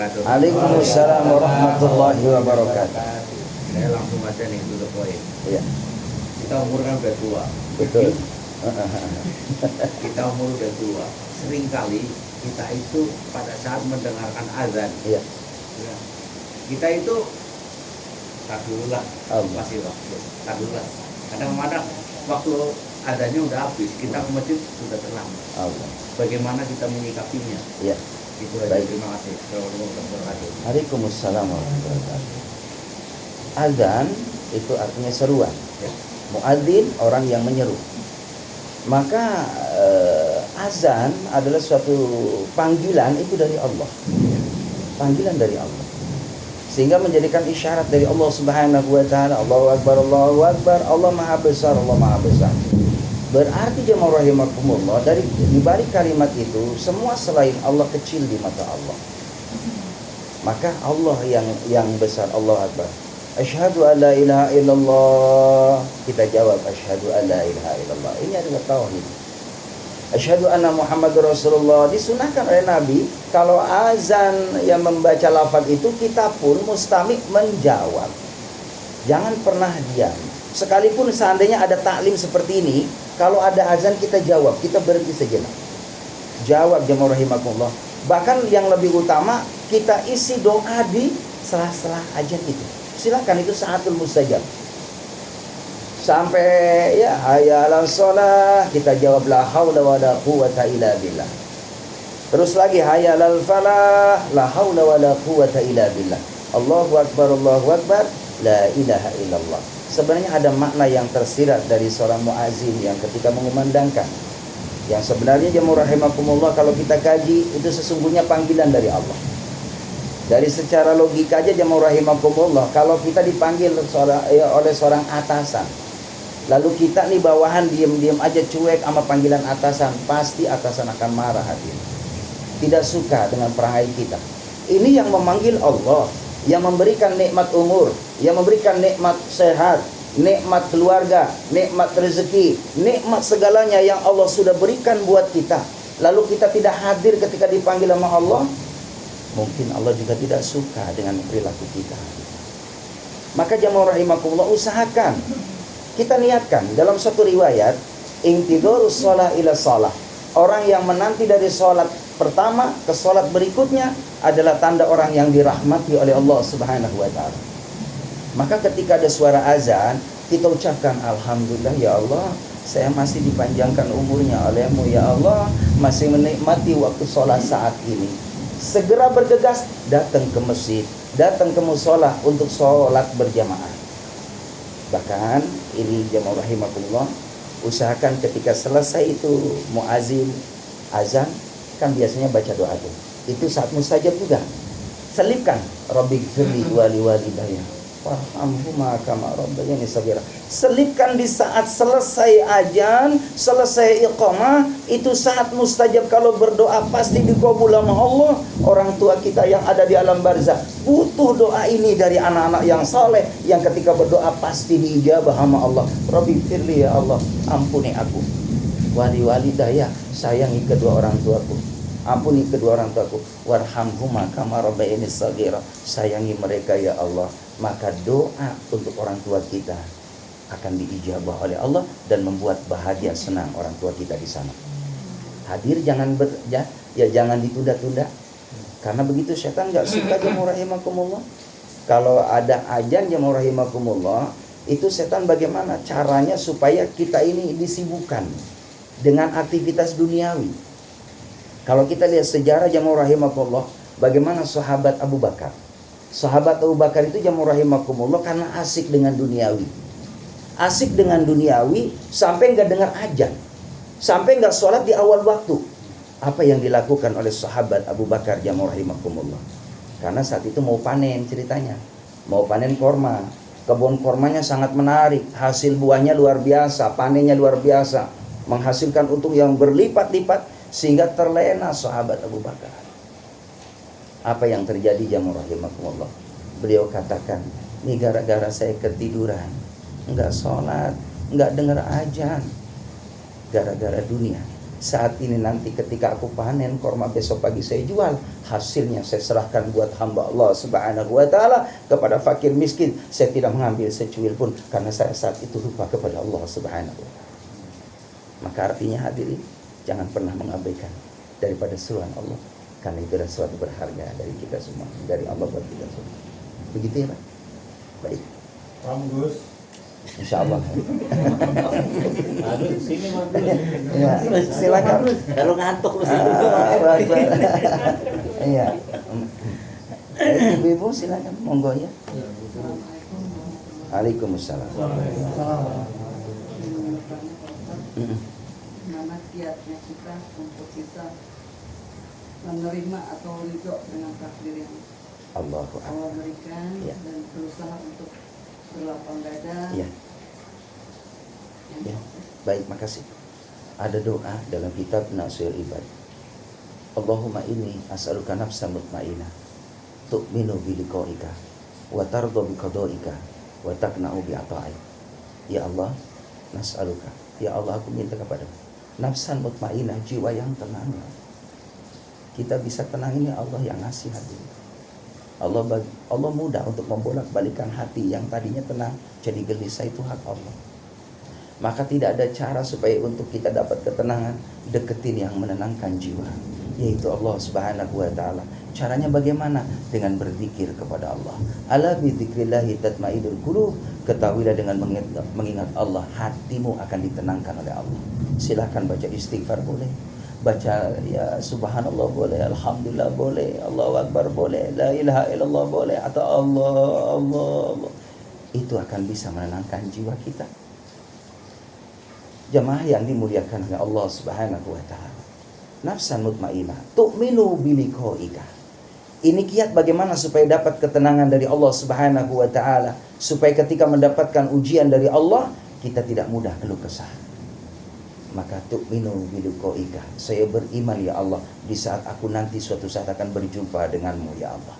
wabarakatuh. Waalaikumsalam warahmatullahi wabarakatuh. Saya langsung aja nih dulu poin. Iya, Kita umur kan udah tua. betul. Kita umur udah tua. Seringkali kita itu pada saat mendengarkan azan, Iya. ya, kita itu tak dulu lah, Allah. masih waktu, tak dulu lah. Kadang-kadang waktu azannya udah habis, kita ke masjid sudah terlambat. Allah. Bagaimana kita menyikapinya? Iya. Itu aja. Baik. Terima kasih. Assalamualaikum warahmatullahi wabarakatuh. Waalaikumsalam warahmatullahi wabarakatuh. Azan itu artinya seruan. Ya. Muadzin orang yang menyeru. Maka azan adalah suatu panggilan itu dari Allah. Panggilan dari Allah. Sehingga menjadikan isyarat dari Allah Subhanahu wa taala, Allahu akbar, Allahu akbar, Allah Maha besar, Allah Maha besar. Berarti jemaah rahimakumullah, dari dibalik kalimat itu semua selain Allah kecil di mata Allah. Maka Allah yang besar, Allah akbar. Asyhadu an la ilaha illallah. Kita jawab asyhadu an la ilaha illallah. Ini adalah tauhid. Asyhadu anna Muhammadur Rasulullah. Disunahkan oleh Nabi kalau azan yang membaca lafaz itu kita pun mustamik menjawab. Jangan pernah diam. Sekalipun seandainya ada taklim seperti ini, kalau ada azan kita jawab, kita berhenti sejenak. Jawab jemaah rahimakumullah. Bahkan yang lebih utama kita isi doa di sela-sela azan itu. Silakan, itu saatul mustajab. Sampai ya hayya 'alas shalah kita jawab la haula wala quwata illa billah. Terus lagi hayya 'alal falah la haula wala quwata illa billah. Allahu akbar, Allahu akbar, la ilaha illallah. Sebenarnya ada makna yang tersirat dari seorang muazin yang ketika mengumandangkan, yang sebenarnya jemaah rahimakumullah kalau kita kaji itu sesungguhnya panggilan dari Allah. Dari secara logika aja jemaah rahimakumullah, kalau kita dipanggil oleh seorang atasan, lalu kita nih bawahan diam-diam aja cuek sama panggilan atasan, pasti atasan akan marah hatinya. Tidak suka dengan perangai kita. Ini yang memanggil Allah, yang memberikan nikmat umur, yang memberikan nikmat sehat, nikmat keluarga, nikmat rezeki, nikmat segalanya yang Allah sudah berikan buat kita. Lalu kita tidak hadir ketika dipanggil sama Allah, mungkin Allah juga tidak suka dengan perilaku kita. Maka jamaah rahimakumullah, usahakan kita niatkan dalam satu riwayat, intidorus shalah ila shalah. Orang yang menanti dari sholat pertama ke sholat berikutnya adalah tanda orang yang dirahmati oleh Allah Subhanahu wa taala. Maka ketika ada suara azan, kita ucapkan alhamdulillah ya Allah, saya masih dipanjangkan umurnya oleh-Mu ya Allah, masih menikmati waktu sholat saat ini. Segera bergegas datang ke masjid, datang ke musola untuk sholat berjamaah. Bahkan ini jamaah rahimakumullah, usahakan ketika selesai itu muazin azan, kan biasanya baca doa itu saat mustajab juga. Selipkan Rabbighfirli wa liwalidayya warhamhuma kama rabbayani shaghira. Selipkan di saat selesai azan, selesai iqamah, itu saat mustajab. Kalau berdoa pasti dikabul sama Allah. Orang tua kita yang ada di alam barzakh butuh doa ini dari anak-anak yang saleh, yang ketika berdoa pasti diijabah sama Allah. Rabbighfirli ya Allah, ampuni aku. Wali walidayya, sayangi kedua orang tuaku. Ampuni kedua orang tuaku. Warhamhuma kama rabbayani shaghira, sayangi mereka ya Allah. Maka doa untuk orang tua kita akan diijabah oleh Allah dan membuat bahagia senang orang tua kita di sana. Hadir jangan jangan ditunda-tunda. Karena begitu setan enggak suka jemaah rahimakumullah. Kalau ada azan jemaah rahimakumullah, itu setan bagaimana caranya supaya kita ini disibukkan dengan aktivitas duniawi. Kalau kita lihat sejarah jemaah rahimakumullah, bagaimana sahabat Abu Bakar. Sahabat Abu Bakar itu jemaah rahimakumullah karena asik dengan duniawi. Asik dengan duniawi sampai enggak dengar azan. Sampai enggak sholat di awal waktu. Apa yang dilakukan oleh sahabat Abu Bakar jemaah rahimakumullah? Karena saat itu mau panen ceritanya. Mau panen korma. Kebun kormanya sangat menarik, hasil buahnya luar biasa, panennya luar biasa, menghasilkan untung yang berlipat-lipat sehingga terlena sahabat Abu Bakar. Apa yang terjadi jamaah rahimakumullah? Beliau katakan, ini gara-gara saya ketiduran, enggak sholat, enggak dengar azan, gara-gara dunia. Saat ini nanti ketika aku panen korma, besok pagi saya jual, hasilnya saya serahkan buat hamba Allah Subhanahu wa ta'ala, kepada fakir miskin. Saya tidak mengambil secuil pun, karena saya saat itu lupa kepada Allah Subhanahu wa ta'ala. Maka artinya hadirin, jangan pernah mengabaikan daripada seruan Allah, karena itu adalah suatu berharga dari kita semua, dari Allah buat kita semua. Begitu ya Pak? Baik, Paham Gus? insya Allah. Aduh, sini Mas. Ya, silakan. Kalau ngantuk lu sini. Iya. Ibu-ibu silakan, monggo ya. Waalaikumsalam. Mana kiatnya kita untuk kita menerima atau ridho dengan takdir yang Allahu Allah Akbar. berikan, Ya. dan berusaha untuk berlapang dada. Ya. Ya. Baik, makasih. Ada doa dalam kitab Nasir Ibad. Allahumma inni as'aluka nafsan mutmainah tu'minu bi liqa'ika wa tarda bi qada'ika wa taqna'u bi ata'ik. Ya Allah, nas'aluka. Ya Allah, aku minta kepada nafsan mutmainah, jiwa yang tenang. Kita bisa tenang ini Allah yang ngasih hati. Allah mudah untuk membolak-balikan hati yang tadinya tenang jadi gelisah, itu hak Allah. Maka tidak ada cara supaya untuk kita dapat ketenangan, deketin yang menenangkan jiwa, yaitu Allah Subhanahu wa ta'ala. Caranya bagaimana? Dengan berzikir kepada Allah. Ala bi dzikrillahi tatma'innul qulub. Ketahuilah dengan mengingat Allah, hatimu akan ditenangkan oleh Allah. Silakan baca istighfar boleh, baca ya subhanallah boleh, alhamdulillah boleh, Allahu akbar boleh, la ilaha illallah boleh, atau Allah. Itu akan bisa menenangkan jiwa kita. Jamaah yang dimuliakan oleh Allah Subhanahu wa ta'ala, nafsan mutmainah tu'minu biliqa'ika. Ini kiat bagaimana supaya dapat ketenangan dari Allah Subhanahu wa ta'ala, supaya ketika mendapatkan ujian dari Allah, kita tidak mudah keluh kesah. Maka tu'minu biliqa'ika, saya beriman ya Allah di saat aku nanti suatu saat akan berjumpa denganmu ya Allah.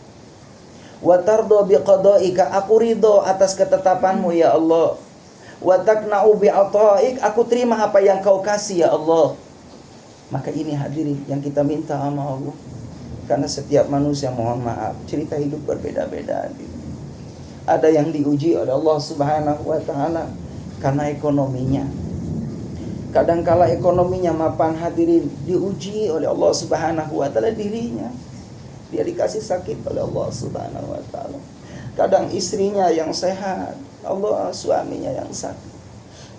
Wa tarda biqada'ika, aku ridho atas ketetapanmu ya Allah. Wa taqna'u bi'ata'ik, aku terima apa yang kau kasih ya Allah. Maka ini hadirin yang kita minta sama Allah. Karena setiap manusia, mohon maaf, cerita hidup berbeda-beda. Ada yang diuji oleh Allah Subhanahu wa ta'ala karena ekonominya. Kadangkala ekonominya mapan hadirin, diuji oleh Allah Subhanahu wa ta'ala dirinya. Dia dikasih sakit oleh Allah Subhanahu wa ta'ala. Kadang istrinya yang sehat, Allah suaminya yang sakit.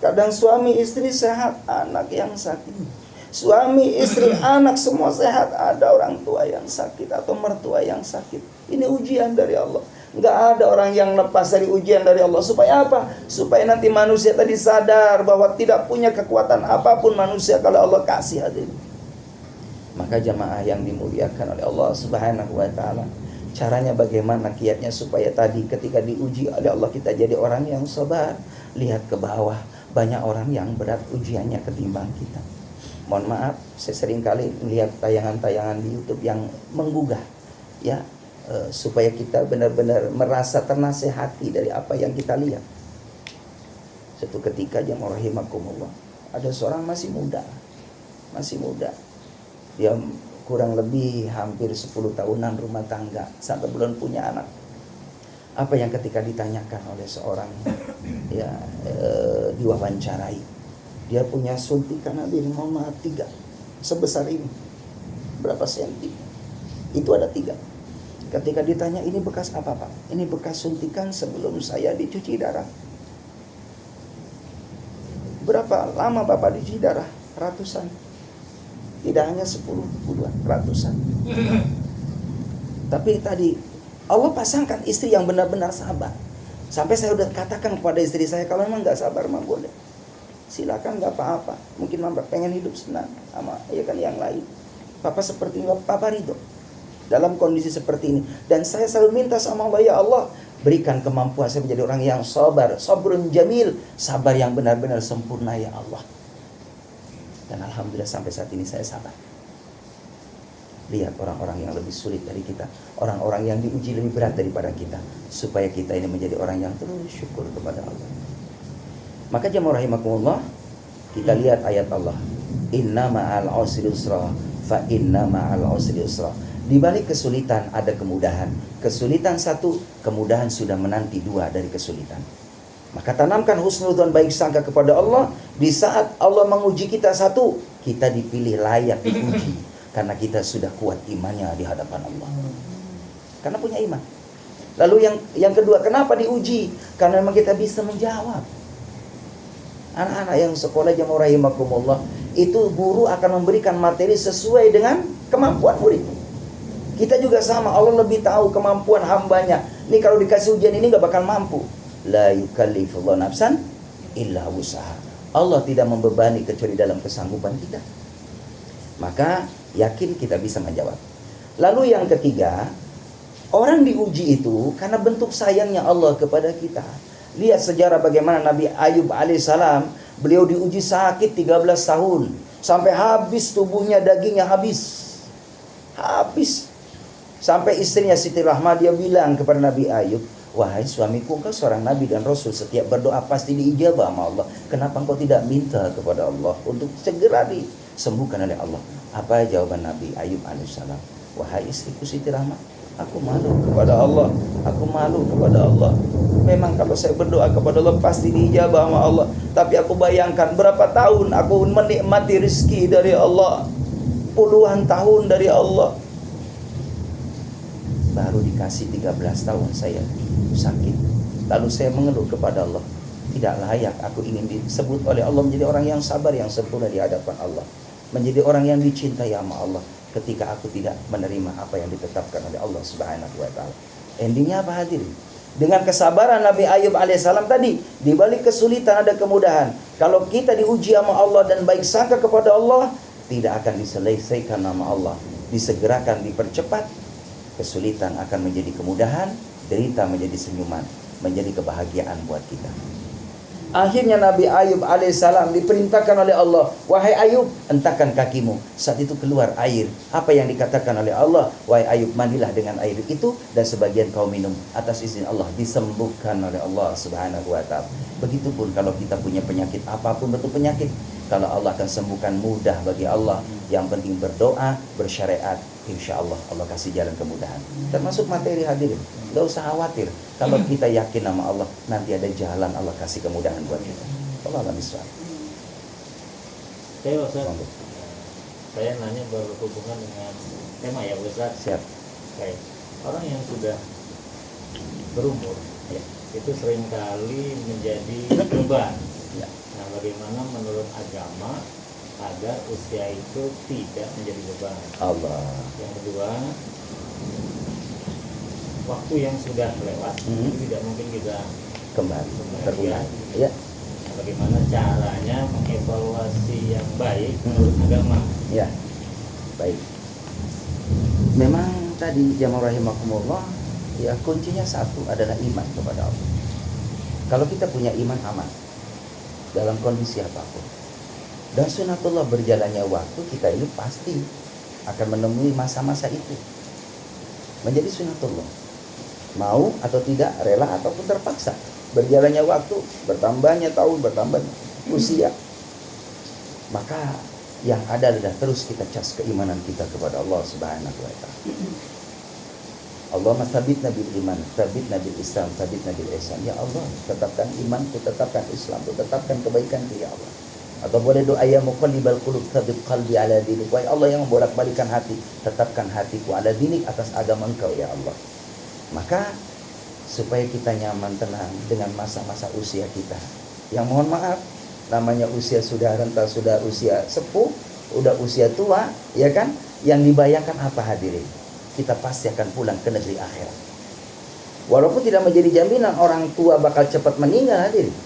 Kadang suami istri sehat, anak yang sakit. Suami, istri, anak semua sehat, ada orang tua yang sakit atau mertua yang sakit. Ini ujian dari Allah. Enggak ada orang yang lepas dari ujian dari Allah. Supaya apa? Supaya nanti manusia tadi sadar bahwa tidak punya kekuatan apapun manusia kalau Allah kasih hadirin. Maka jamaah yang dimuliakan oleh Allah Subhanahu wa ta'ala, caranya bagaimana kiatnya supaya tadi ketika diuji oleh Allah kita jadi orang yang sabar. Lihat ke bawah, banyak orang yang berat ujiannya ketimbang kita. Mohon maaf, saya sering kali melihat tayangan-tayangan di YouTube yang menggugah, ya, supaya kita benar-benar merasa ternasehati dari apa yang kita lihat. Suatu ketika jamaah rahimakumullah, ada seorang masih muda, dia kurang lebih hampir 10 tahunan rumah tangga sampai belum punya anak. Apa yang ketika ditanyakan oleh seorang ya diwawancarai, dia punya suntikan hadirin, mohon maaf 3 sebesar ini, berapa senti? Itu ada 3. Ketika ditanya, ini bekas apa Pak? Ini bekas suntikan sebelum saya dicuci darah. Berapa lama Bapak dicuci darah? Ratusan. Tidak hanya 10, puluhan, ratusan. Tapi tadi Allah pasangkan istri yang benar-benar sabar. Sampai saya udah katakan kepada istri saya, kalau memang gak sabar mah boleh, silakan, gak apa-apa. Mungkin Mama pengen hidup senang sama ya kan yang lain. Papa seperti ini, Papa ridho dalam kondisi seperti ini. Dan saya selalu minta sama Allah, ya Allah, berikan kemampuan saya menjadi orang yang sabar, sabrun jamil, sabar yang benar-benar sempurna ya Allah. Dan alhamdulillah sampai saat ini saya sabar. Lihat orang-orang yang lebih sulit dari kita, orang-orang yang diuji lebih berat daripada kita, supaya kita ini menjadi orang yang terus syukur kepada Allah. Maka jamaah rahimakumullah, kita lihat ayat Allah. Inna ma'al usri yusra, fa inna ma'al usri yusra. Di balik kesulitan ada kemudahan. Kesulitan satu, kemudahan sudah menanti dua dari kesulitan. Maka tanamkan husnudzon, baik sangka kepada Allah. Di saat Allah menguji kita satu, kita dipilih layak diuji karena kita sudah kuat imannya di hadapan Allah. Karena punya iman. Lalu yang kedua, kenapa diuji? Karena memang kita bisa menjawab. Anak-anak yang sekolah jamaah rahimakumullah, itu guru akan memberikan materi sesuai dengan kemampuan murid. Kita juga sama, Allah lebih tahu kemampuan hambanya. Ini kalau dikasih ujian ini gak bakal mampu. La yukallifullahu nafsan illa wusaha. Allah tidak membebani kecuali dalam kesanggupan kita. Maka yakin kita bisa menjawab. Lalu yang ketiga, orang diuji itu karena bentuk sayangnya Allah kepada kita. Lihat sejarah bagaimana Nabi Ayub alaihissalam, beliau diuji sakit 13 tahun. Sampai habis tubuhnya, dagingnya habis. Sampai istrinya Siti Rahmah dia bilang kepada Nabi Ayub, wahai suamiku, engkau seorang Nabi dan Rasul, setiap berdoa pasti diijabah sama Allah. Kenapa engkau tidak minta kepada Allah untuk segera disembuhkan oleh Allah? Apa jawaban Nabi Ayub alaihissalam? Wahai istriku Siti Rahmah, aku malu kepada Allah. Aku malu kepada Allah. Memang kalau saya berdoa kepada Allah pasti diijabah sama Allah. Tapi aku bayangkan berapa tahun aku menikmati rezeki dari Allah. Puluhan tahun dari Allah. Baru dikasih 13 tahun saya sakit. Lalu saya mengeluh kepada Allah. Tidak layak aku ingin disebut oleh Allah menjadi orang yang sabar, yang sempurna di hadapan Allah. Menjadi orang yang dicintai sama Allah. Ketika aku tidak menerima apa yang ditetapkan oleh Allah Subhanahu wa ta'ala. Endingnya apa hadirin? Dengan kesabaran Nabi Ayub alaihissalam tadi, di balik kesulitan ada kemudahan. Kalau kita diuji sama Allah dan baik sangka kepada Allah, tidak akan diselesaikan nama Allah. Disegerakan, dipercepat. Kesulitan akan menjadi kemudahan, derita menjadi senyuman, menjadi kebahagiaan buat kita. Akhirnya Nabi Ayub alaihissalam diperintahkan oleh Allah, wahai Ayub, hentakkan kakimu. Saat itu keluar air. Apa yang dikatakan oleh Allah? Wahai Ayub, mandilah dengan air itu dan sebagian kau minum. Atas izin Allah disembuhkan oleh Allah Subhanahu wa ta'ala. Begitupun kalau kita punya penyakit, apapun bentuk penyakit, kalau Allah akan sembuhkan, mudah bagi Allah. Yang penting berdoa, bersyariat, insya Allah Allah kasih jalan kemudahan. Termasuk materi hadirin, gak usah khawatir. Kalau kita yakin nama Allah, nanti ada jalan Allah kasih kemudahan buat kita. Allah misal. Oke Ustaz, saya nanya berhubungan dengan tema ya Ustaz. Siap. Baik, orang yang sudah berumur Ya. itu seringkali menjadi beban. Ya. Nah, bagaimana menurut agama agar usia itu tidak menjadi beban? Allah. Yang kedua, waktu yang sudah lewat itu tidak mungkin kita Kembali terulang. Ya. Nah, bagaimana caranya mengevaluasi yang baik menurut agama? Ya. Baik. Memang tadi jamaah rahimakumullah, ya kuncinya satu adalah iman kepada Allah. Kalau kita punya iman, aman dalam kondisi apapun. Dan sunatullah, berjalannya waktu kita ini pasti akan menemui masa-masa itu. Menjadi sunatullah. Mau atau tidak, rela ataupun terpaksa. Berjalannya waktu, bertambahnya tahun, bertambahnya usia. Maka yang ada adalah terus kita cas keimanan kita kepada Allah Subhanahu wa ta'ala. Allahumma tsabbitna bil iman, tsabbitna bil Islam, tsabbitna bil ihsan. Ya Allah, tetapkan imanku, tetapkan Islamku, tetapkan kebaikanku ya Allah. Atau boleh doa ya muqallibal qulub tsabbit qalbi ala dinik. Wahai Allah yang membolak-balikan hati, tetapkan hatiku ala dinik, atas agama Engkau ya Allah. Maka supaya kita nyaman, tenang dengan masa-masa usia kita. Yang mohon maaf, namanya usia sudah renta, sudah usia sepuh, udah usia tua, ya kan? Yang dibayangkan apa hadirin? Kita pasti akan pulang ke negeri akhirat. Walaupun tidak menjadi jaminan orang tua bakal cepat meninggal hadirin.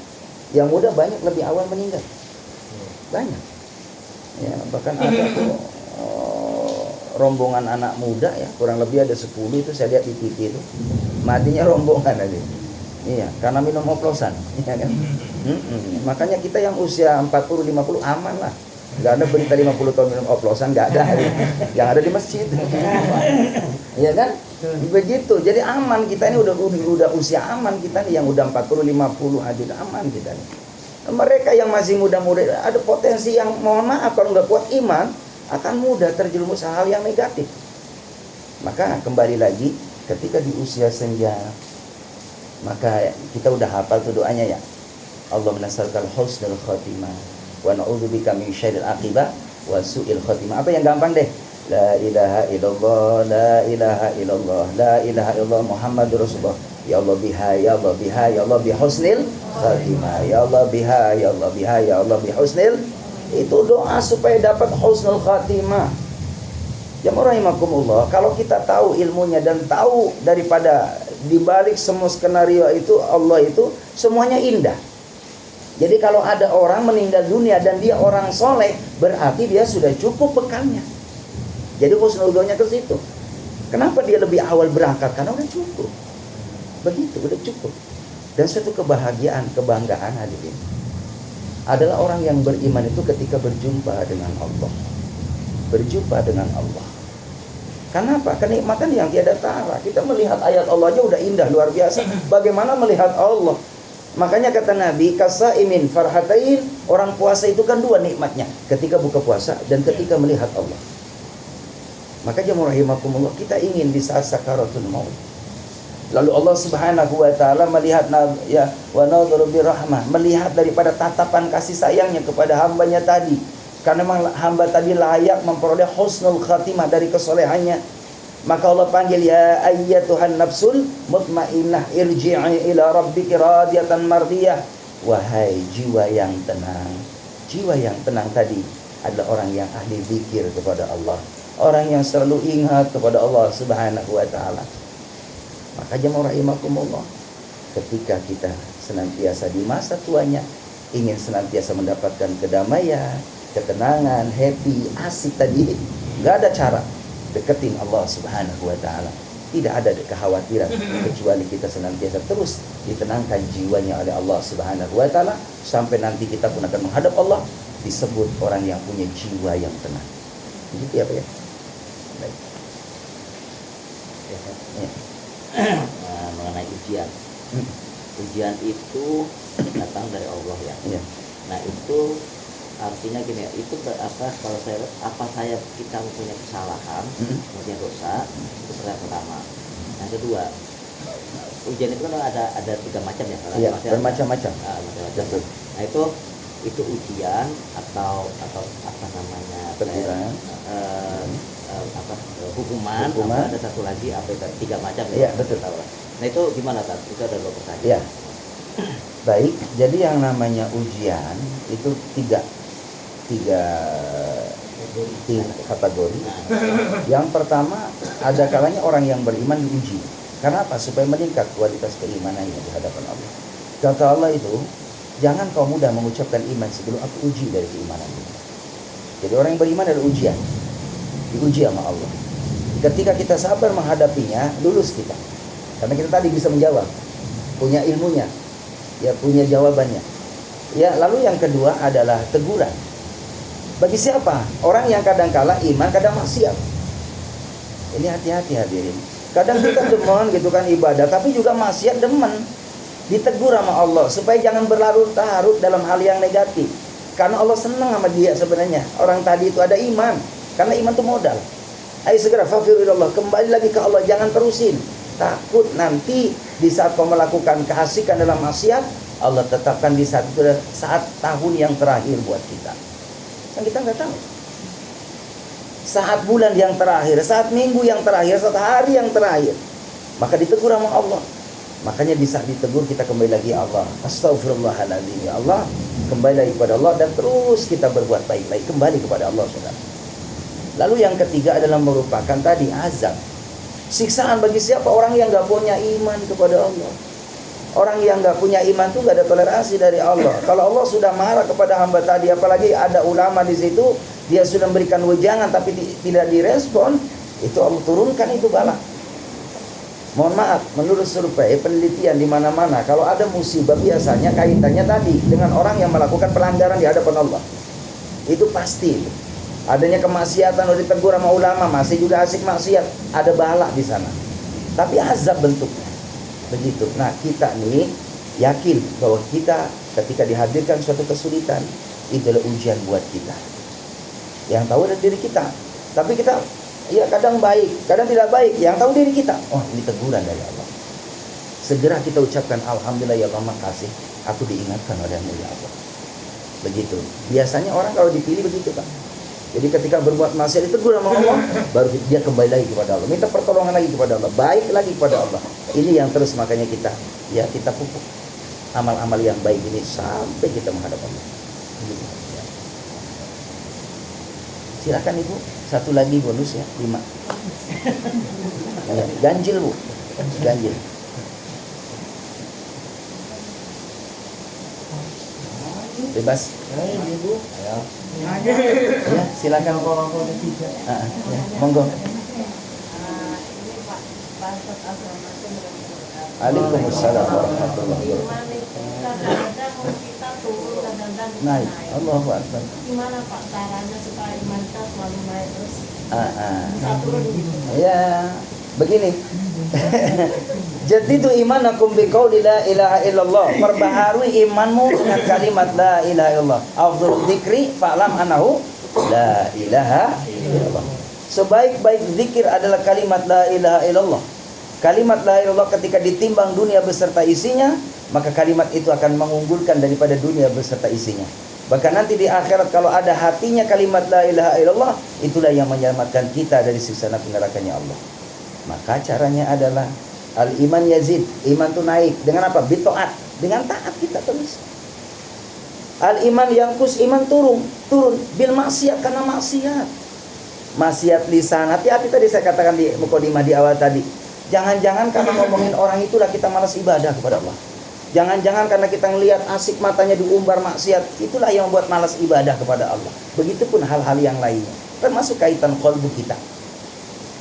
Yang muda banyak lebih awal meninggal. Banyak. Ya, bahkan ada tuh rombongan anak muda ya, kurang lebih ada 10 itu saya lihat di TV itu. Matinya rombongan aja. Iya, karena minum oplosan, ya kan? Makanya kita yang usia 40 50 aman lah. Enggak ada berita 50 tahun minum oplosan, enggak ada. Yang ada di masjid. Iya kan? Begitu. Jadi aman kita ini udah usia aman kita nih yang udah 40 50 aja udah aman kita nih. Mereka yang masih muda-muda ada potensi yang mohon maaf kalau nggak kuat iman akan mudah terjerumus hal yang negatif. Maka kembali lagi ketika di usia senja, maka kita udah hafal tuh doanya ya. Allah menas'aluka husnul khotimah wa na'udzubika min syarril aqibah wa su'il khotimah. Apa yang gampang deh? La ilaha illallah, la ilaha illallah, la ilaha illallah Muhammadur Rasulullah. Ya Allah biha, ya Allah biha, ya Allah bihusnil khatimah. Ya Allah biha, ya Allah biha, ya Allah bihusnil. Itu doa supaya dapat husnul khatimah. Jamaah rahimakumullah, kalau kita tahu ilmunya dan tahu daripada dibalik semua skenario itu Allah itu semuanya indah. Jadi kalau ada orang meninggal dunia dan dia orang soleh, berarti dia sudah cukup bekalnya. Jadi husnudzonya ke situ. Kenapa dia lebih awal berangkat? Karena udah cukup. Begitu, udah cukup. Dan suatu kebahagiaan, kebanggaan hadirin adalah orang yang beriman itu ketika berjumpa dengan Allah. Berjumpa dengan Allah. Kenapa? Kenikmatan yang tiada tara. Kita melihat ayat Allah aja udah indah, luar biasa. Bagaimana melihat Allah? Makanya kata Nabi, kasaimin farhatain, orang puasa itu kan dua nikmatnya, ketika buka puasa dan ketika melihat Allah. Maka jemaah rahimakumullah, kita ingin di saat sakaratul maut. Lalu Allah Subhanahu wa taala melihat ya wa nadhuru birahmah, melihat daripada tatapan kasih sayangnya kepada hambanya tadi. Karena memang hamba tadi layak memperoleh husnul khatimah dari kesolehannya. Maka Allah panggil, ya ayyatuhan nafsul mutmainnah irji'i ila rabbiki radiyatan mardiyah. Wahai jiwa yang tenang. Jiwa yang tenang tadi adalah orang yang ahli zikir kepada Allah, orang yang selalu ingat kepada Allah Subhanahu wa taala. Maka jemaah rahimakumullah, ketika kita senantiasa di masa tuanya ingin senantiasa mendapatkan kedamaian, ketenangan, happy, asik tadi, nggak ada cara deketin Allah Subhanahu wa taala. Tidak ada kekhawatiran kecuali kita senantiasa terus ditenangkan jiwanya oleh Allah Subhanahu wa taala sampai nanti kita pun akan menghadap Allah disebut orang yang punya jiwa yang tenang. Begitu ya Pak ya? Baik. Ya. Mengenai ujian. Ujian itu datang dari Allah ya. Ya. Nah, itu artinya gini ya, itu berapa kalau saya kita mempunyai kesalahan, mempunyai dosa, itu pertanyaan pertama. Yang kedua, ujian itu kan ada tiga macam ya, Iya, bermacam-macam. Macam-macam. Nah, itu ujian atau apa namanya, teguran, hukuman, hukuman. ada satu lagi apa itu, tiga macam Iya, ya. betul. Nah, itu gimana Tad? Itu ada dua pertanyaan. Ya. Baik, jadi yang namanya ujian itu tiga kategori. Yang pertama, ada kalanya orang yang beriman diuji. Karena apa? Supaya meningkat kualitas keimanannya di hadapan Allah. Kata Allah itu, jangan kau mudah mengucapkan iman sebelum aku uji dari keimananmu. Jadi orang yang beriman adalah ujian. Diuji sama Allah. Ketika kita sabar menghadapinya, lulus kita. Karena kita tadi bisa menjawab, punya ilmunya, ya punya jawabannya. Ya, lalu yang kedua adalah teguran. Bagi siapa? Orang yang kadang kala iman, kadang maksiat. Ini hati-hati hadirin. Kadang kita demen gitu kan ibadah, tapi juga maksiat demen. Ditegur sama Allah supaya jangan berlarut-larut dalam hal yang negatif. Karena Allah senang sama dia sebenarnya. Orang tadi itu ada iman. Karena iman itu modal. Ayo segera fafirulallah, kembali lagi ke Allah, jangan terusin. Takut nanti di saat kau melakukan keasikan dalam maksiat, Allah tetapkan di saat itu saat tahun yang terakhir buat kita. Kan kita nggak tahu. Saat bulan yang terakhir, saat minggu yang terakhir, saat hari yang terakhir. Maka ditegur sama Allah. Makanya di saat ditegur kita kembali lagi ya Allah. Astagfirullahaladzim ya Allah. Kembali lagi kepada Allah dan terus kita berbuat baik-baik. Kembali kepada Allah saudara. Lalu yang ketiga adalah merupakan tadi azab. Siksaan bagi siapa? Orang yang gak punya iman kepada Allah. Orang yang gak punya iman itu gak ada toleransi dari Allah. Kalau Allah sudah marah kepada hamba tadi, apalagi ada ulama di situ, dia sudah memberikan wejangan tapi tidak direspon, itu Allah turunkan itu bala. Mohon maaf, menurut survei penelitian di mana-mana, kalau ada musibah biasanya kaitannya tadi dengan orang yang melakukan pelanggaran di hadapan Allah. Itu pasti. Adanya kemaksiatan, udah ditegur sama ulama, masih juga asik maksiat, ada bala di sana. Tapi azab bentuknya. Begitu. Nah, kita nih Yakin bahwa kita ketika dihadirkan suatu kesulitan, itu adalah ujian buat kita. Yang tahu adalah diri kita. Tapi kita ya kadang baik, kadang tidak baik. Yang tahu diri kita. Oh, ini teguran dari Allah. Segera kita ucapkan alhamdulillah ya Allah, makasih aku diingatkan oleh-Mu ya Allah. Begitu. Biasanya orang kalau dipilih begitu, Pak. Jadi ketika berbuat maksiat ditegur sama Allah, baru dia kembali lagi kepada Allah, minta pertolongan lagi kepada Allah, baik lagi kepada Allah. Ini yang terus makanya kita pupuk amal-amal yang baik ini sampai kita menghadap Allah. Begitu. Ya. Silakan Ibu, satu lagi bonus ya, 5. Ya, ganjil Bu, ganjil. Bebas. Ya, silakan. Ya, monggo. Waalaikumsalam warahmatullahi wabarakatuh. Naik. Allahu Akbar. Gimana Pak caranya supaya iman kita selalu naik terus? Bisa turun gitu. Ya, begini. Jadi itu imanakum biqauli la ilaha illallah. Perbaharui imanmu dengan kalimat la ilaha illallah. Afdhalul dzikri fa'lam annahu la ilaha illallah. Sebaik-baik zikir adalah kalimat la ilaha illallah. Kalimat la ilaha illallah ketika ditimbang dunia beserta isinya, maka kalimat itu akan mengunggulkan daripada dunia beserta isinya. Bahkan nanti di akhirat kalau ada hatinya kalimat la ilaha illallah, itulah yang menyelamatkan kita dari siksa nerakanya Allah. Maka caranya adalah al-iman yazid, iman itu naik dengan apa? Bitaat, dengan taat kita terus. Al-iman yangkus, iman turun bil maksiat, karena maksiat. Maksiat lisan, hati-hati tadi saya katakan di mukadimah di awal tadi. Jangan-jangan karena ngomongin orang itulah kita malas ibadah kepada Allah. Jangan-jangan karena kita ngelihat asik matanya diumbar maksiat, itulah yang membuat malas ibadah kepada Allah. Begitupun hal-hal yang lainnya, termasuk kaitan qalbu kita.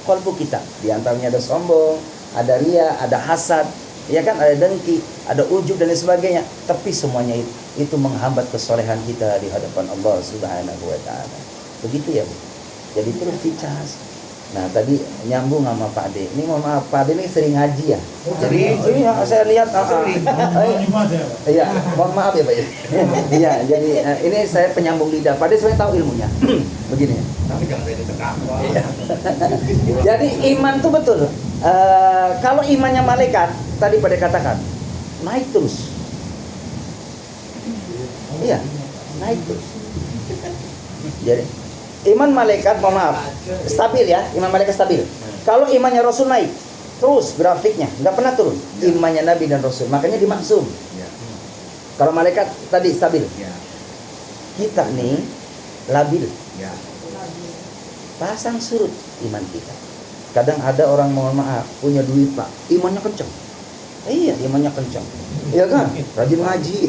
Qalbu kita, di antaranya ada sombong, ada ria, ada hasad, ya kan, ada dengki, ada ujub dan lain sebagainya. Tapi semuanya itu menghambat kesolehan kita di hadapan Allah Subhanahu wa taala. Begitu ya, Bu. Jadi terus dicas. Nah, tadi nyambung sama Pak De. Ini mohon maaf, Pak De ini sering ngaji ya. Jadi ini saya lihat iya, mohon maaf ya Pak. Iya, jadi ini saya penyambung lidah. Pak De sebenarnya tahu ilmunya. Begini. Tapi jangan saya ditekak. Jadi iman itu betul. Kalau imannya malaikat, tadi pada katakan naik terus. Iya, naik terus. Jadi iman malaikat, mohon maaf, stabil ya, iman malaikat stabil. Kalau imannya Rasul naik terus grafiknya, nggak pernah turun. Imannya Nabi dan Rasul, makanya dimaksum. Kalau malaikat tadi stabil. Kita nih labil. Pasang surut iman kita. Kadang ada orang, mohon maaf, punya duit Pak, imannya kencang. Iya, imannya kencang. Iya kan? Rajin ngaji.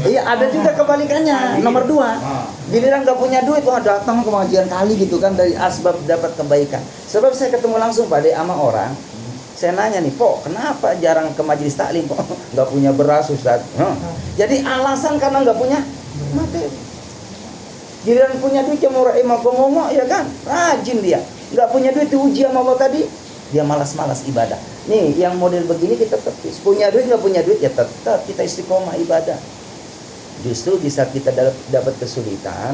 Iya, ada juga kebalikannya. Nomor 2, giliran nggak punya duit, wah datang ke pengajian kali gitu kan, dari asbab dapat kebaikan. Sebab saya ketemu langsung Pak De sama orang, saya nanya nih, Pok, kenapa jarang ke majelis taklim, Pok? Nggak punya beras Ustaz. Jadi alasan karena nggak punya materi. Giliran punya duit cuma ngomong, ya kan? Rajin dia. Nggak punya duit diuji sama Allah tadi, dia malas-malas ibadah. Nih, yang model begini kita tepis. Punya duit nggak punya duit ya tetap kita istiqomah ibadah. Justru di saat kita dapat kesulitan,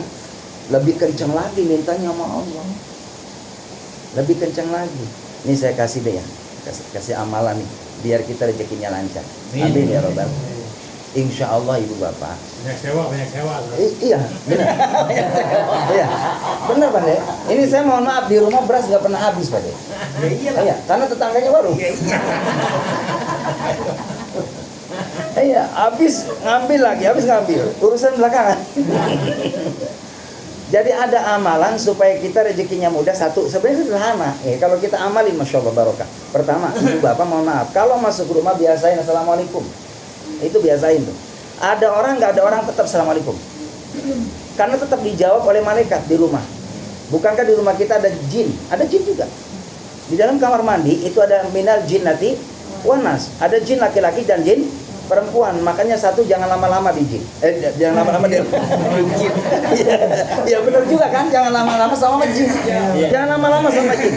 lebih kencang lagi mintanya sama Allah. Lebih kencang lagi. Ini saya kasih deh ya, kasih amalan nih, biar kita rezekinya lancar. Amin ya Rabbal. Insya Allah Ibu Bapak. Banyak sewa. Iya, benar. Iya, benar Pak De. Ini saya mohon maaf, di rumah beras nggak pernah habis Pak De. Iya, karena tetangganya baru. Iya, habis ngambil lagi, habis ngambil. Urusan belakangan. Jadi ada amalan supaya kita rezekinya mudah. Satu, sebenarnya sederhana. Kalau kita amalin, masya Allah barokah. Pertama, Ibu Bapak mohon maaf, kalau masuk rumah biasain assalamualaikum. Itu biasain tuh. Ada orang, nggak ada orang, tetap assalamualaikum. Karena tetap dijawab oleh malaikat di rumah. Bukankah di rumah kita ada jin? Ada jin juga. Di dalam kamar mandi itu ada minal jinnati wanas. Ada jin laki-laki dan jin perempuan. Makanya satu, jangan lama-lama di jin. Jangan lama-lama di jin. Iya benar juga kan? Jangan lama-lama sama jin. Jangan lama-lama sama jin.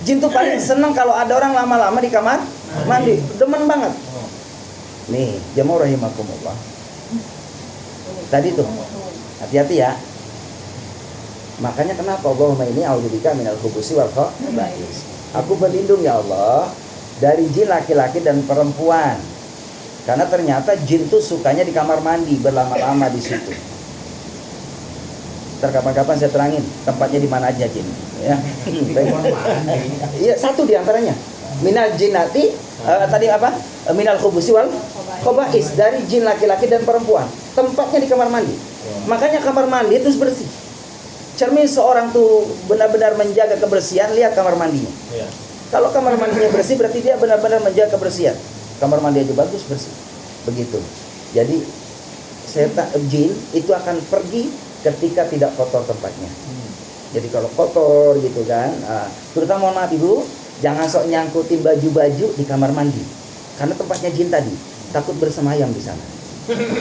Jin tuh paling seneng kalau ada orang lama-lama di kamar mandi. Demen banget. Nih, jamaah rahimakumullah. Tadi tuh, hati-hati ya. Makanya kenapa Allahumma inni a'udzubika minal khubusi wal khaba'is. Aku berlindung ya Allah dari jin laki-laki dan perempuan. Karena ternyata jin tuh sukanya di kamar mandi, berlama-lama di situ. Ntar kapan-kapan saya terangin tempatnya di mana aja jin. Ya. Iya, satu di antaranya. Minal jinnati tadi apa? Minal khubusi wal khaba'is, dari jin laki-laki dan perempuan. Tempatnya di kamar mandi. Makanya kamar mandi itu bersih. Cermin seorang tuh benar-benar menjaga kebersihan, lihat kamar mandinya. Iya. Kalau kamar mandinya bersih berarti dia benar-benar menjaga kebersihan. Kamar mandi aja bagus, bersih. Begitu. Jadi setan jin itu akan pergi ketika tidak kotor tempatnya. Jadi kalau kotor gitu kan, terutama mohon maaf Ibu, jangan sok nyangkutin baju-baju di kamar mandi. Karena tempatnya jin tadi, takut bersemayam di sana.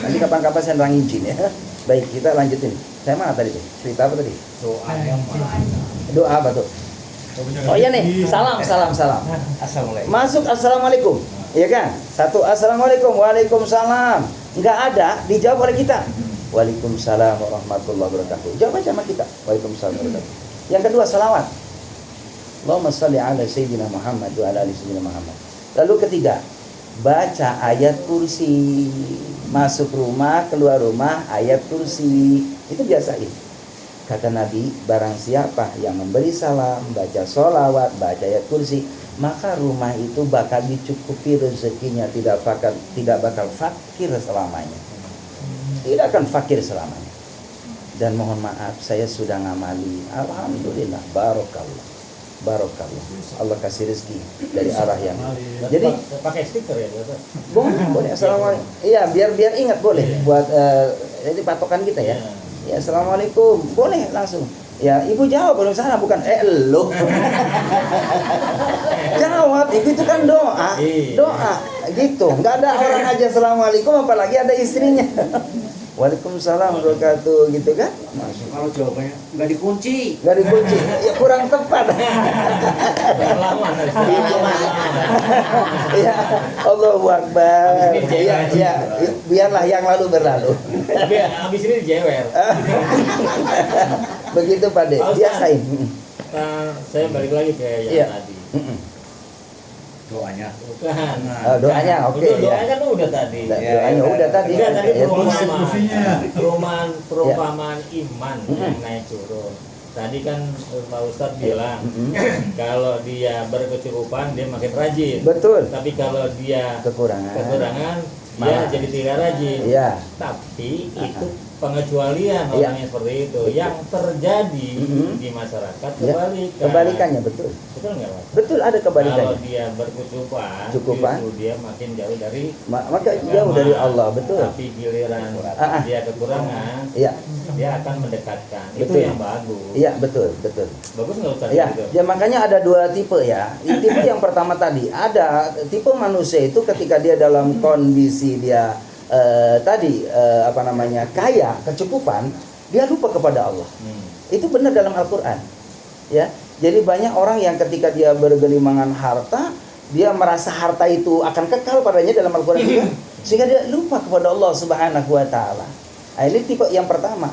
Nanti kapan-kapan saya nerangin jin ya. Baik, kita lanjutin. Saya mana tadi tuh? Cerita apa tadi? Doa apa tuh? Oh iya nih, salam. Assalamualaikum. Masuk assalamualaikum, iya kan? Satu assalamualaikum, waalaikumsalam. Nggak ada, dijawab oleh kita. Waalaikumsalam warahmatullahi wabarakatuh. Jawab aja sama kita. Waalaikumsalam warahmatullahi wabarakatuh. Yang kedua salawat. Allahumma shalli ala sayyidina Muhammad wa ala ali sayyidina Muhammad. Lalu ketiga, baca ayat kursi. Masuk rumah, keluar rumah, ayat kursi. Itu biasain. Kata Nabi, barang siapa yang memberi salam, baca sholawat, baca ayat kursi, maka rumah itu bakal dicukupi rezekinya, tidak bakal fakir selamanya. Tidak akan fakir selamanya. Dan mohon maaf, saya sudah ngamali. Alhamdulillah, barokallah. Allah kasih rezeki dari arah yang. Jadi pakai stiker ya, Bapak? boleh. Assalamualaikum. Iya, biar ingat boleh buat jadi patokan kita ya. Ya, assalamualaikum. Boleh langsung. Ya, ibu jawab belum sana, bukan lo. Jawab, ibu itu kan doa. Doa gitu. Enggak ada orang aja assalamualaikum apalagi ada istrinya. Waalaikumsalam wabarakatuh gitu kan. Masuk kalau jawabannya nggak dikunci. Ya kurang tepat. Ya, Allahu Akbar. Ya, biarlah yang lalu berlalu. Tapi habis ini dijewer. Begitu Pak De, biasain. Saya balik lagi ke yang tadi. Doanya. Bukan. Doanya oke ya. Doanya kan udah tadi. Doanya udah tadi. Enggak, tadi perumpamaan. perumpamaan iman yang naik turun. Tadi kan Pak Ustadz bilang kalau dia berkecukupan dia makin rajin. Betul. Tapi kalau dia kekurangan dia jadi tidak rajin. Iya. Tapi itu pengecualian orang yang seperti itu yang terjadi di masyarakat kebalikannya betul. Betul nggak Pak? Betul, ada kebalikannya. Kalau dia berkecukupan, justru dia makin jauh dari maka jauh dari Allah, betul. Tapi giliran dia kekurangan, dia akan mendekatkan. Betul. Itu yang bagus. Iya, betul. Bagus nggak Ustaz? Ya, gitu? ya makanya ada dua tipe ya. Tipe yang pertama tadi, ada tipe manusia itu ketika dia dalam kondisi dia kaya, kecukupan, dia lupa kepada Allah. Itu benar dalam Al-Qur'an. Ya. Jadi banyak orang yang ketika dia bergelimangan harta, dia merasa harta itu akan kekal padanya dalam Al-Qur'an juga, sehingga dia lupa kepada Allah Subhanahu wa taala. Ini tipe yang pertama.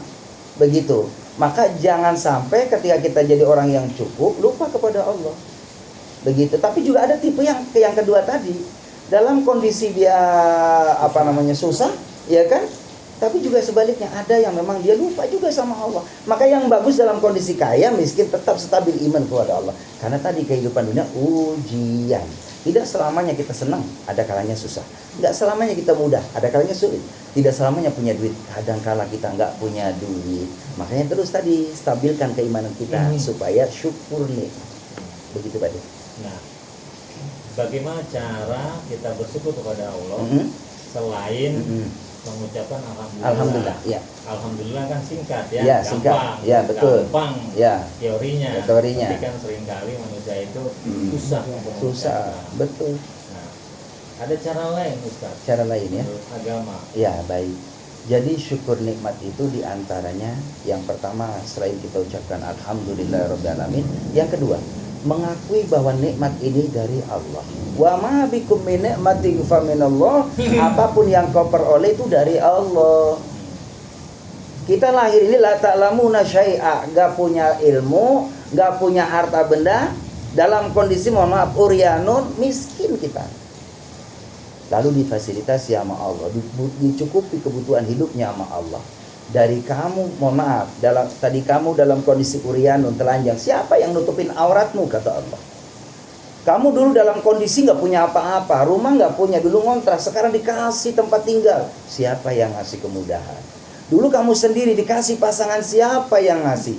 Begitu. Maka jangan sampai ketika kita jadi orang yang cukup lupa kepada Allah. Begitu. Tapi juga ada tipe yang kedua tadi. Dalam kondisi dia susah, ya kan? Tapi juga sebaliknya ada yang memang dia lupa juga sama Allah. Maka yang bagus dalam kondisi kaya, miskin tetap stabil iman kepada Allah. Karena tadi kehidupan dunia ujian. Tidak selamanya kita senang, ada kalanya susah. Tidak selamanya kita mudah, ada kalanya sulit. Tidak selamanya punya duit, kadang kala kita nggak punya duit. Makanya terus tadi stabilkan keimanan kita supaya syukur nih. Begitu Pak. Nah, bagaimana cara kita bersyukur kepada Allah selain mengucapkan alhamdulillah. Ya. Alhamdulillah kan singkat ya, ya gampang. Singkat. Ya, betul. Gampang ya. Teorinya. Tapi kan seringkali manusia itu susah. Betul. Nah, ada cara lain Ustaz. Cara lain ya. Menurut agama. Ya, baik. Jadi syukur nikmat itu diantaranya yang pertama selain kita ucapkan alhamdulillah rabbil alamin, yang kedua mengakui bahwa nikmat ini dari Allah. Wa ma bikum min nikmatin fa minallah. Apapun yang kau peroleh itu dari Allah. Kita lahir ini la ta'lamuna syai'a, enggak punya ilmu, enggak punya harta benda, dalam kondisi mohon maaf uryanun, miskin kita. Lalu difasilitasi sama Allah, dicukupi kebutuhan hidupnya sama Allah. Dari kamu, mohon maaf, tadi kamu dalam kondisi uryanun, telanjang, siapa yang nutupin auratmu, kata Allah. Kamu dulu dalam kondisi nggak punya apa-apa, rumah nggak punya, dulu ngontrak, sekarang dikasih tempat tinggal, siapa yang ngasih kemudahan? Dulu kamu sendiri dikasih pasangan, siapa yang ngasih?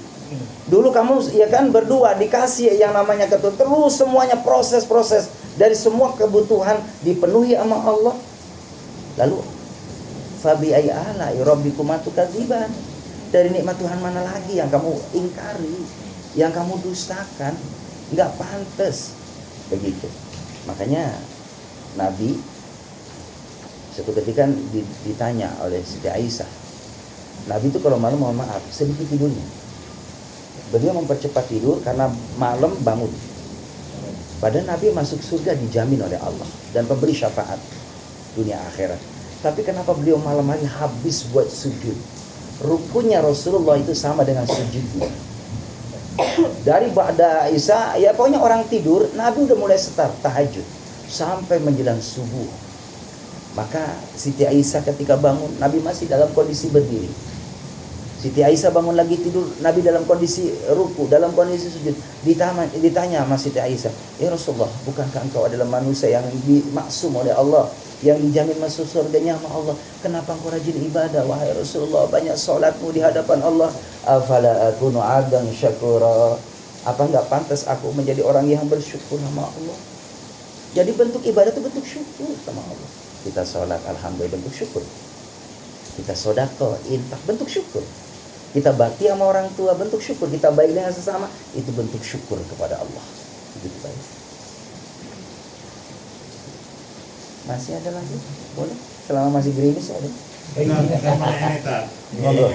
Dulu kamu ya kan berdua dikasih yang namanya keturunan, terus semuanya proses-proses dari semua kebutuhan dipenuhi sama Allah. Lalu fabi ayyi ala'i rabbikuma tukadziban, dari nikmat Tuhan mana lagi yang kamu ingkari, yang kamu dustakan? Enggak pantas begitu. Makanya Nabi suatu ketika ditanya oleh Siti Aisyah, Nabi itu kalau malam mohon maaf sedikit tidurnya. Beliau mempercepat tidur karena malam bangun. Padahal Nabi masuk surga dijamin oleh Allah dan pemberi syafaat dunia akhirat. Tapi kenapa beliau malam hari habis buat sujud? Rukunnya Rasulullah itu sama dengan sujudnya. Dari ba'da Isya, ya pokoknya orang tidur, Nabi udah mulai start tahajud sampai menjelang subuh. Maka Siti Aisyah ketika bangun, Nabi masih dalam kondisi berdiri. Siti Aisyah bangun lagi tidur, Nabi dalam kondisi ruku, dalam kondisi sujud. Ditanya sama Siti Aisyah, ya Rasulullah, bukankah engkau adalah manusia yang dimaksum oleh Allah, yang dijamin masuk surganya sama Allah? Kenapa engkau rajin ibadah, wahai Rasulullah, banyak sholatmu di hadapan Allah? Afala akunu abdan syakura, apa enggak pantas aku menjadi orang yang bersyukur sama Allah? Jadi bentuk ibadah itu bentuk syukur sama Allah. Kita sholat, alhamdulillah, bentuk syukur. Kita sodako, infak, bentuk syukur. Kita bakti sama orang tua, bentuk syukur. Kita baik dengan sesama, itu bentuk syukur kepada Allah. Begitu baik. Masih ada lagi? Boleh? Selama masih gerimis ada. Ngobrol.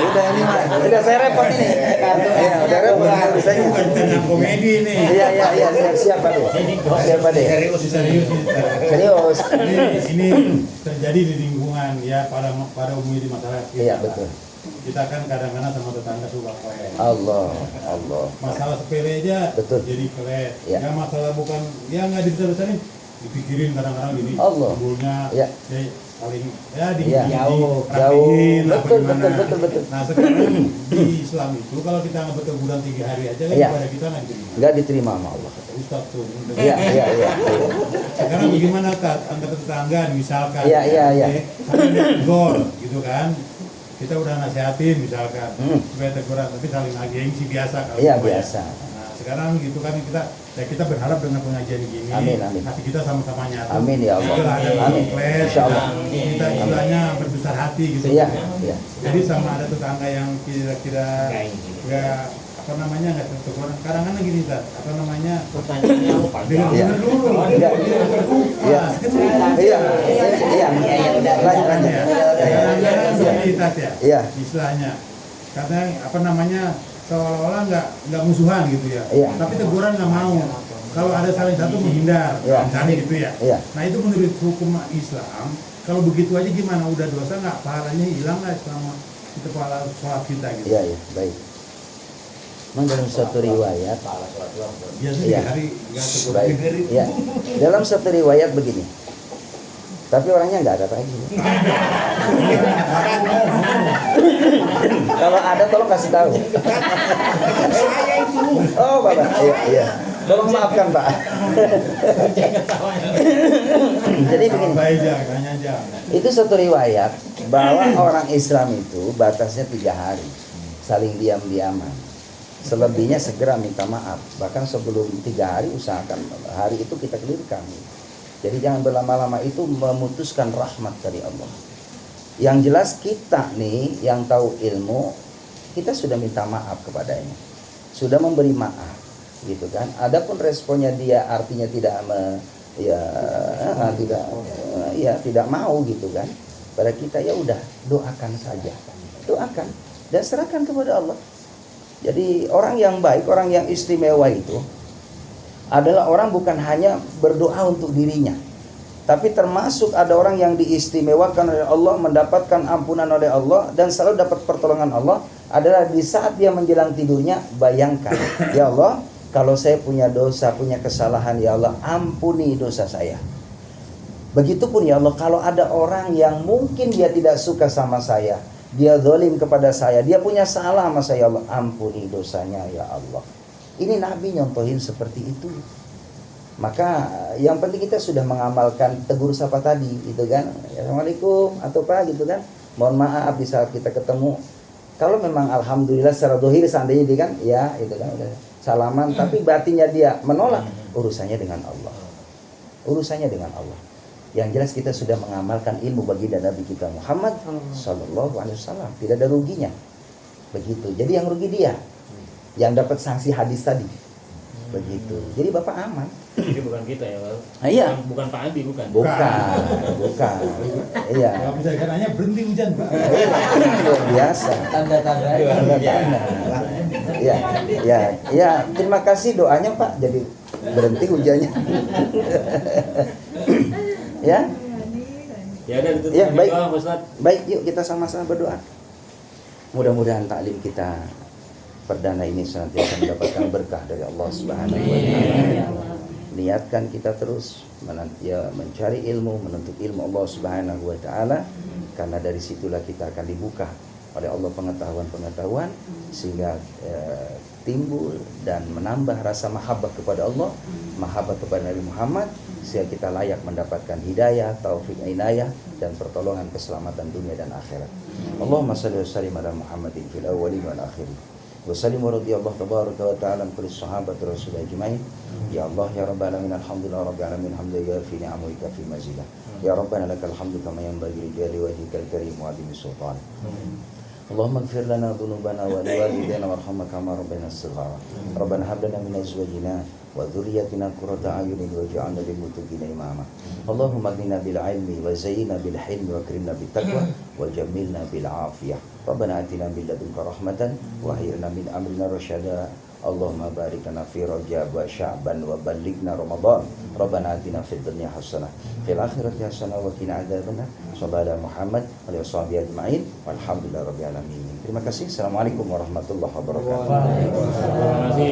Udah ini mah, udah saya repot ini. Ya, udah repot urusannya. Tentang komedi nih. Iya, siap Pak De. Siap Pak De. Serius. Ini terjadi di lingkungan ya pada umumnya di masyarakat kita. Iya, betul. Kita kan kadang-kadang sama tetangga suka pelet. Allah. Masalah sepele aja Betul. jadi pelet. Iya. Ya masalah bukan ya nggak dibesar-besarin, dipikirin kadang-kadang gini. Allah. Timbulnya Iya. paling ya Iya. Jauh. rapiin, apa Betul. gimana. Nah sekarang di Islam itu kalau kita nggak berteguran 3 hari aja kan Iya. ibadah kita nggak diterima. Enggak diterima sama Allah. Ustaz tuh. Iya. Sekarang bagaimana Tat, antara tetangga misalkan Iya. saling gol gitu kan, kita udah nasihatin misalkan supaya teguran, tapi saling gengsi biasa kalau Iya, gitu ya. biasa. Nah sekarang gitu kan kita berharap dengan pengajian gini Amin. hati kita sama-sama nyatu. Amin ya Allah. Itulah ada Amin. kompleks, Insyaallah. kita istilahnya berbesar hati gitu. Iya. Jadi sama ada tetangga yang kira-kira nggak nggak teguran. Kadang-kadang gini Tat, Pertanyaannya apa? dengar dulu. Iya. Lanjut. Kadang-kadang gini Tat ya. Iya. Istilahnya katanya seolah-olah nggak musuhan gitu ya. Iya. Tapi teguran nggak mau. Kalau ada saling satu menghindar, Iya. misalnya gitu ya. Iya. Nah itu menurut hukum Islam, kalau begitu aja gimana? Udah dosa nggak? Pahalanya hilang nggak selama kita pahala sholat kita gitu? Iya, baik. Memang dalam suatu riwayat, Biasanya Iya. di hari nggak teguran. baik. Ya. Dalam suatu riwayat begini. Tapi orangnya nggak ada lagi. Kalau ada tolong kasih tahu. Oh, Bapak. Iya. Tolong maafkan, Pak. Jadi begini. Baik tanya aja. Itu satu riwayat bahwa orang Islam itu batasnya 3 hari saling diam-diaman. Selebihnya segera minta maaf. Bahkan sebelum 3 hari usahakan hari itu kita clearkan. Jadi jangan berlama-lama, itu memutuskan rahmat dari Allah. Yang jelas kita nih yang tahu ilmu, kita sudah minta maaf kepadanya, sudah memberi maaf, gitu kan. Adapun responnya dia artinya tidak mau gitu kan. Pada kita ya udah doakan saja, doakan dan serahkan kepada Allah. Jadi orang yang baik, orang yang istimewa itu adalah orang bukan hanya berdoa untuk dirinya, tapi termasuk ada orang yang diistimewakan oleh Allah, mendapatkan ampunan oleh Allah, dan selalu dapat pertolongan Allah adalah di saat dia menjelang tidurnya, bayangkan, ya Allah, kalau saya punya dosa, punya kesalahan, ya Allah, ampuni dosa saya. Begitupun ya Allah, kalau ada orang yang mungkin dia tidak suka sama saya, dia zalim kepada saya, dia punya salah sama saya, ya Allah, ampuni dosanya ya Allah. Ini Nabi nyontohin seperti itu. Maka yang penting kita sudah mengamalkan tegur sapa tadi, gitu kan? Assalamualaikum atau apa gitu kan? Mohon maaf di saat kita ketemu. Kalau memang alhamdulillah secara dohir seandainya dia kan, ya itu kan udah salaman, tapi batinnya dia menolak, urusannya dengan Allah. Urusannya dengan Allah. Yang jelas kita sudah mengamalkan ilmu baginda Nabi kita Muhammad sallallahu alaihi wasallam, tidak ada ruginya. Begitu. Jadi yang rugi dia, yang dapat sanksi hadis tadi. Begitu. Jadi Bapak aman. Jadi bukan kita ya, Pak? Iya. Bukan Pak Adi, bukan. Bukan. Iya. Kalau bisa katanya berhenti hujan, Pak. Luar biasa. Tanda-tanda. Tanda-tanda. Ya, ya, ya. Terima kasih doanya Pak. Jadi berhenti hujannya. Ya. Ya udah ditutup Ya, dengan baik. doa, Pak Ustaz. Baik, yuk kita sama-sama berdoa. Mudah-mudahan taklim kita perdana ini senantiasa mendapatkan berkah dari Allah Subhanahu wa taala. Niatkan kita terus mencari ilmu, menuntut ilmu Allah Subhanahu wa taala, karena dari situlah kita akan dibuka oleh Allah pengetahuan-pengetahuan sehingga timbul dan menambah rasa mahabbah kepada Allah, mahabbah kepada Nabi Muhammad, sehingga kita layak mendapatkan hidayah, taufik, inayah, dan pertolongan keselamatan dunia dan akhirat. Allahumma shalli wa sallim ala Muhammadin fil awwalin wal akhirin. Wa sallim wa radiyallahu tabaraka wa ta'ala kulli sahabat rasul ajmain. Ya Allah ya rabbal alamin, alhamdulillah rabbil alamin, hamdulillah fi ni'amika fi mazidah. Ya rabbana lakal hamdu kama yanbaghi li jalali wajhikal karim wa 'azimi sultan. Allahumma ighfir lana dhunubana wa liwalidayna warhamna kama rabbayana shighara. Rabbana hab lana min azwajina wa dhurriyyatina qurrata a'yunin waj'alna lil muttaqina imama. Allahumma aghnina bil 'ilmi wa zayyinna bil hilmi wa akrimna bit taqwa wa jammilna bil 'afiyah. Rabbana atina min ladunka rahmatan wa hayyi lana min amrina rasyada. Allahumma barik lana fi Rajab wa Sya'ban wa ballighna Ramadan. Rabbana atina fid dunya hasanah fil akhirati hasanah wa qina adzabannar. Sallallahu Muhammad wa alihi ajma'in. Walhamdulillahirabbil alamin. Terima kasih. Assalamualaikum warahmatullahi wabarakatuh. Terima kasih.